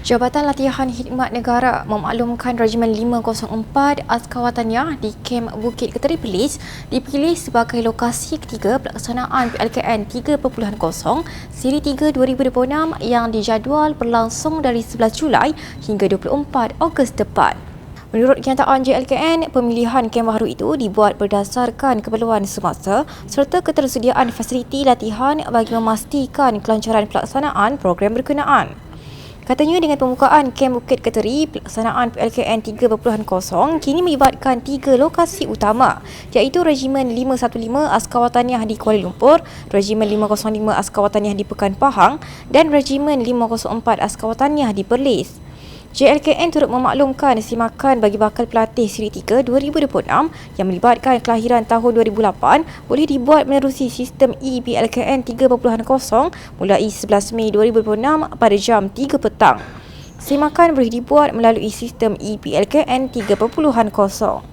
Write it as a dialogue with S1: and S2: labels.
S1: Jabatan Latihan Khidmat Negara memaklumkan Regimen 504 Askar Wataniah di Kem Bukit Keteri Perlis dipilih sebagai lokasi ketiga pelaksanaan PLKN 3.0 Siri 3 2026 yang dijadual berlangsung dari 11 Julai hingga 24 Ogos depan. Menurut kenyataan JLKN, pemilihan kem baru itu dibuat berdasarkan keperluan semasa serta ketersediaan fasiliti latihan bagi memastikan kelancaran pelaksanaan program berkenaan. Katanya dengan pembukaan Kem Bukit Keteri, pelaksanaan PLKN 3.0 kini melibatkan 3 lokasi utama iaitu Regimen 515 Askar Wataniah di Kuala Lumpur, Regimen 505 Askar Wataniah di Pekan Pahang dan Regimen 504 Askar Wataniah di Perlis. JLKN turut memaklumkan simakan bagi bakal pelatih Siri 3 2026 yang melibatkan kelahiran tahun 2008 boleh dibuat menerusi sistem ePLKN 3.0 mulai 11 Mei 2026 pada jam 3 petang. Simakan boleh dibuat melalui sistem ePLKN 3.0.